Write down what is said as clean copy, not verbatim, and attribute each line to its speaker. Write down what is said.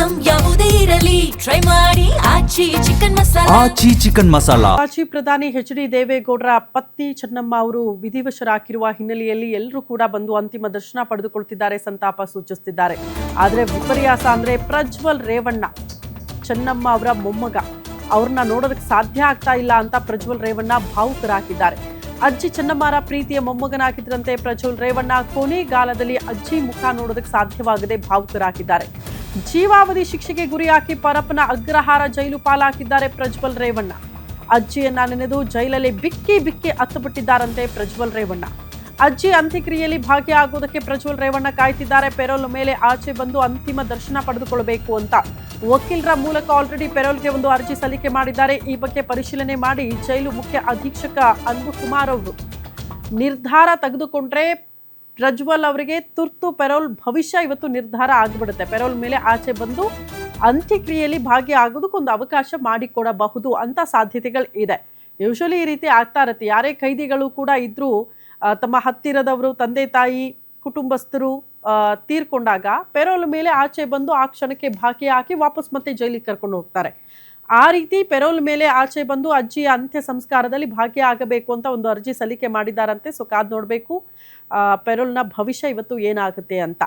Speaker 1: Item ಯಾವುದೇ ಇರಲಿ try ಮಾಡಿ ಆಚಿ ಚಿಕನ್ ಮಸಾಲಾ.
Speaker 2: ಆಚಿ ಚಿಕನ್ ಮಸಾಲಾ.
Speaker 3: ಮಾಜಿ ಪ್ರಧಾನಿ ಎಚ್.ಡಿ. ದೇವೇಗೌಡರ ಪತ್ನಿ ಚೆನ್ನಮ್ಮ ಅವರು ವಿಧಿವಶರಾಗಿರುವ ಹಿನ್ನೆಲೆಯಲ್ಲಿ ಎಲ್ಲರೂ ಕೂಡ ಬಂದು ಅಂತಿಮ ದರ್ಶನ ಪಡೆದುಕೊಳ್ತಿದ್ದಾರೆ, ಸಂತಾಪ ಸೂಚಿಸುತ್ತಿದ್ದಾರೆ. ಆದರೆ ವಿಪರ್ಯಾಸ ಅಂದ್ರೆ ಪ್ರಜ್ವಲ್ ರೇವಣ್ಣ, ಚೆನ್ನಮ್ಮ ಅವರ ಮೊಮ್ಮಗ, ಅವ್ರನ್ನ ನೋಡೋದಕ್ಕೆ ಸಾಧ್ಯ ಆಗ್ತಾ ಇಲ್ಲ ಅಂತ ಪ್ರಜ್ವಲ್ ರೇವಣ್ಣ ಭಾವುಕರಾಗಿದ್ದಾರೆ. ಅಜ್ಜಿ ಚೆನ್ನಮ್ಮರ ಪ್ರೀತಿಯ ಮೊಮ್ಮಗನಾಗಿದ್ದಂತೆ ಪ್ರಜ್ವಲ್ ರೇವಣ್ಣ ಕೊನೆಗಾಲದಲ್ಲಿ ಅಜ್ಜಿ ಮುಖ ನೋಡೋದಕ್ಕೆ ಸಾಧ್ಯವಾಗದೆ ಭಾವುಕರಾಗಿದ್ದಾರೆ. ಜೀವಾವಧಿ ಶಿಕ್ಷೆಗೆ ಗುರಿಯಾಗಿ ಪರಪ್ಪನ ಅಗ್ರಹಾರ ಜೈಲು ಪಾಲಾಗಿದ್ದಾರೆ ಪ್ರಜ್ವಲ್ ರೇವಣ್ಣ. ಅಜ್ಜಿಯನ್ನ ನೆನೆದು ಜೈಲಲ್ಲಿ ಬಿಕ್ಕಿ ಬಿಕ್ಕಿ ಅತ್ತುಬಿಟ್ಟಿದ್ದಾರಂತೆ ಪ್ರಜ್ವಲ್ ರೇವಣ್ಣ. ಅಜ್ಜಿ ಅಂತ್ಯಕ್ರಿಯೆಯಲ್ಲಿ ಭಾಗಿಯಾಗುವುದಕ್ಕೆ ಪ್ರಜ್ವಲ್ ರೇವಣ್ಣ ಕಾಯ್ತಿದ್ದಾರೆ. ಪೆರೋಲ್ ಮೇಲೆ ಆಚೆ ಬಂದು ಅಂತಿಮ ದರ್ಶನ ಪಡೆದುಕೊಳ್ಳಬೇಕು ಅಂತ ವಕೀಲರ ಮೂಲಕ ಆಲ್ರೆಡಿ ಪೆರೋಲ್ಗೆ ಒಂದು ಅರ್ಜಿ ಸಲ್ಲಿಕೆ ಮಾಡಿದ್ದಾರೆ. ಈ ಬಗ್ಗೆ ಪರಿಶೀಲನೆ ಮಾಡಿ ಜೈಲು ಮುಖ್ಯ ಅಧೀಕ್ಷಕ ಅನ್ಬು ಕುಮಾರ್ ಅವರು ನಿರ್ಧಾರ ತೆಗೆದುಕೊಂಡ್ರೆ ಪ್ರಜ್ವಲ್ ಅವರಿಗೆ ತುರ್ತು ಪೆರೋಲ್ ಭವಿಷ್ಯ ಇವತ್ತು ನಿರ್ಧಾರ ಆಗಿಬಿಡುತ್ತೆ. ಪೆರೋಲ್ ಮೇಲೆ ಆಚೆ ಬಂದು ಅಂತ್ಯಕ್ರಿಯೆಯಲ್ಲಿ ಭಾಗಿಯಾಗೋದಕ್ಕೊಂದು ಅವಕಾಶ ಮಾಡಿಕೊಡಬಹುದು ಅಂತ ಸಾಧ್ಯತೆಗಳು ಇದೆ. ಯೂಶಲಿ ಈ ರೀತಿ ಆಗ್ತಾ ಇರುತ್ತೆ. ಯಾರೇ ಕೈದಿಗಳು ಕೂಡ ಇದ್ರೂ ತಮ್ಮ ಹತ್ತಿರದವರು, ತಂದೆ ತಾಯಿ, ಕುಟುಂಬಸ್ಥರು ತೀರ್ಕೊಂಡಾಗ ಪೆರೋಲ್ ಮೇಲೆ ಆಚೆ ಬಂದು ಆ ಕ್ಷಣಕ್ಕೆ ಭಾಗಿಯಾಗಿ ವಾಪಸ್ ಮತ್ತೆ ಜೈಲಿಗೆ ಕರ್ಕೊಂಡು ಹೋಗ್ತಾರೆ. ಆ ರೀತಿ ಪೆರೋಲ್ ಮೇಲೆ ಆಚೆ ಬಂದು ಅಜ್ಜಿಯ ಅಂತ್ಯ ಸಂಸ್ಕಾರದಲ್ಲಿ ಭಾಗಿಯಾಗಬೇಕು ಅಂತ ಒಂದು ಅರ್ಜಿ ಸಲ್ಲಿಕೆ ಮಾಡಿದ್ದಾರಂತೆ. ಸೊ ಕಾದ್ ನೋಡಬೇಕು ಪೆರೋಲ್ನ ಭವಿಷ್ಯ ಇವತ್ತು ಏನಾಗುತ್ತೆ ಅಂತ.